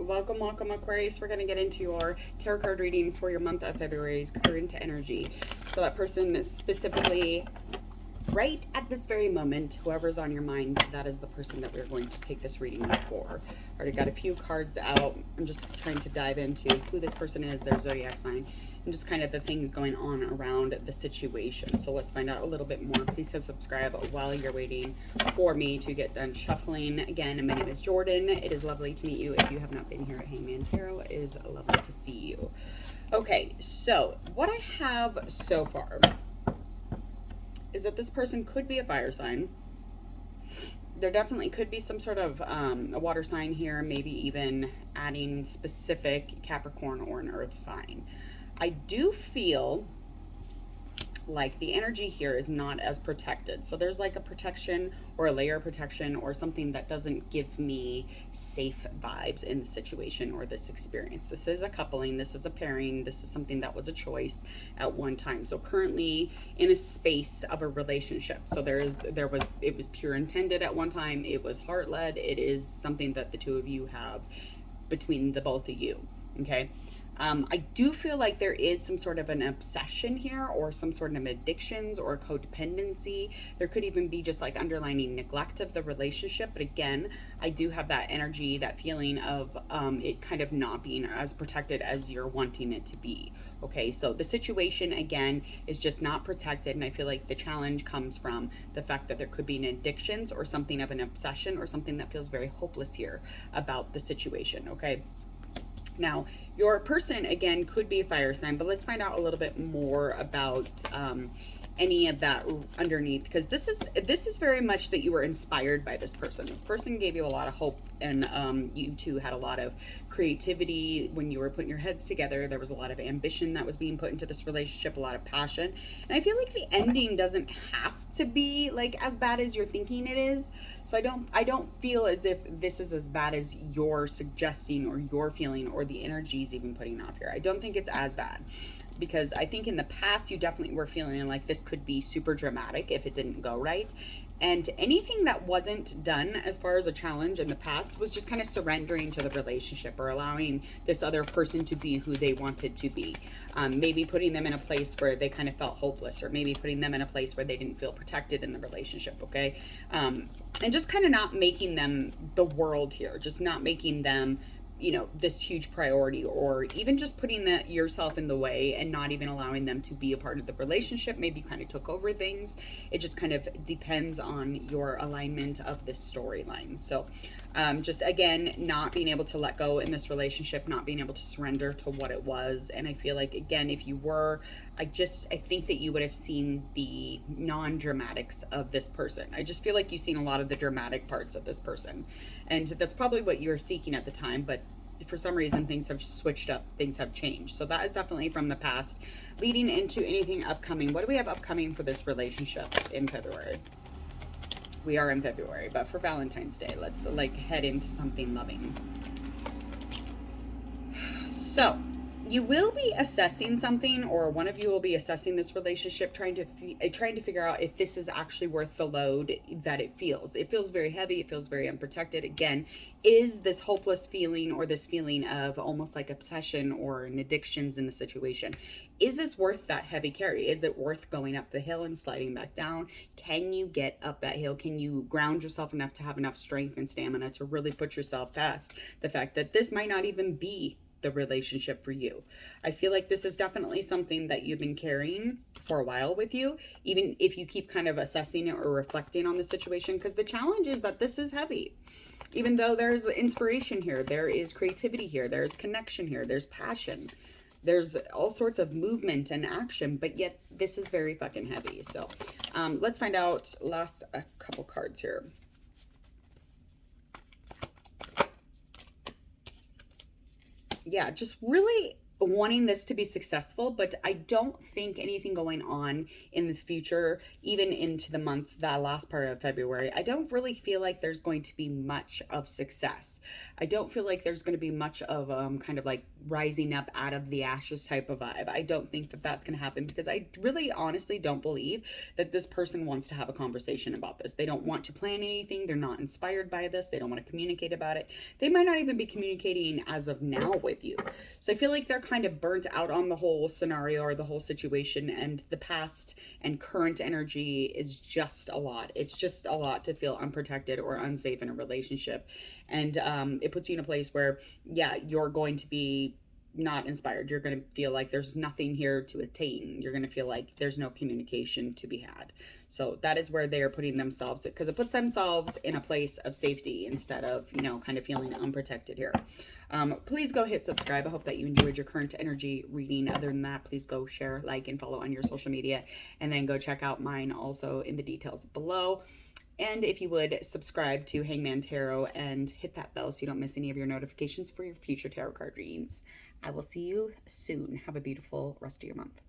Welcome, welcome, Aquarius. We're going to get into your tarot card reading for your month of February's current energy. So that person is specifically right at this very moment, whoever's on your mind, that is the person that we're going to take this reading for. Already got a few cards out. I'm just trying to dive into who this person is, their zodiac sign, and just kind of the things going on around the situation. So let's find out a little bit more. Please hit subscribe while you're waiting for me to get done shuffling. Again, my name is Jordan. It is lovely to meet you. If you have not been here at Hangman Tarot, it is lovely to see you. Okay, so what I have so far is that this person could be a fire sign. There definitely could be some sort of a water sign here, maybe even adding specific Capricorn or an earth sign. I do feel like the energy here is not as protected. So there's like a protection or a layer of protection or something that doesn't give me safe vibes in the situation or this experience. This is a coupling, this is a pairing, this is something that was a choice at one time. So currently in a space of a relationship. So it was pure intended at one time, it was heart-led, it is something that the two of you have between the both of you. Okay. I do feel like there is some sort of an obsession here or some sort of addictions or codependency. There could even be just like underlining neglect of the relationship. But again, I do have that energy, that feeling of it kind of not being as protected as you're wanting it to be. Okay, so the situation again is just not protected. And I feel like the challenge comes from the fact that there could be an addictions or something of an obsession or something that feels very hopeless here about the situation. Okay. Now, your person, again, could be a fire sign, but let's find out a little bit more about any of that underneath, because this is very much that you were inspired by this person. This person gave you a lot of hope, and you two had a lot of creativity when you were putting your heads together. There was a lot of ambition that was being put into this relationship, a lot of passion. And I feel like the ending doesn't have to be like as bad as you're thinking it is. So I don't feel as if this is as bad as you're suggesting or you're feeling or the energy is even putting off here. I don't think it's as bad, because I think in the past you definitely were feeling like this could be super dramatic if it didn't go right. And anything that wasn't done as far as a challenge in the past was just kind of surrendering to the relationship or allowing this other person to be who they wanted to be. Maybe putting them in a place where they kind of felt hopeless, or maybe putting them in a place where they didn't feel protected in the relationship, okay? And just kind of not making them the world here, just not making them, you know, this huge priority, or even just putting that yourself in the way and not even allowing them to be a part of the relationship. Maybe kind of took over things. It just kind of depends on your alignment of this storyline. So just again, not being able to let go in this relationship, not being able to surrender to what it was. And I feel like, again, if you were, I think that you would have seen the non-dramatics of this person. I just feel like you've seen a lot of the dramatic parts of this person. And that's probably what you were seeking at the time, but for some reason things have switched up, things have changed. So that is definitely from the past. Leading into anything upcoming, what do we have upcoming for this relationship in February? We are in February, but for Valentine's Day, let's like head into something loving. So you will be assessing something, or one of you will be assessing this relationship, trying to figure out if this is actually worth the load that it feels. It feels very heavy. It feels very unprotected. Again, is this hopeless feeling, or this feeling of almost like obsession or an addictions in the situation, is this worth that heavy carry? Is it worth going up the hill and sliding back down? Can you get up that hill? Can you ground yourself enough to have enough strength and stamina to really put yourself past the fact that this might not even be the relationship for you? I feel like this is definitely something that you've been carrying for a while with you, even if you keep kind of assessing it or reflecting on the situation, because the challenge is that this is heavy. Even though there's inspiration here, there is creativity here, there's connection here, there's passion, there's all sorts of movement and action, but yet this is very fucking heavy. So let's find out last a couple cards here. Yeah, just really wanting this to be successful, but I don't think anything going on in the future, even into the month, that last part of February, I don't really feel like there's going to be much of success. I don't feel like there's going to be much of kind of like rising up out of the ashes type of vibe. I don't think that that's going to happen because I really honestly don't believe that this person wants to have a conversation about this. They don't want to plan anything. They're not inspired by this. They don't want to communicate about it. They might not even be communicating as of now with you. So I feel like they're kind of burnt out on the whole scenario or the whole situation, and the past and current energy is just a lot. It's just a lot to feel unprotected or unsafe in a relationship. And it puts you in a place where, yeah, you're going to be not inspired. You're going to feel like there's nothing here to attain. You're going to feel like there's no communication to be had. So that is where they are putting themselves, because it puts themselves in a place of safety instead of, kind of feeling unprotected here. Please go hit subscribe. I hope that you enjoyed your current energy reading. Other than that, please go share, like, and follow on your social media. And then go check out mine also in the details below. And if you would subscribe to Hangman Tarot and hit that bell so you don't miss any of your notifications for your future tarot card readings. I will see you soon. Have a beautiful rest of your month.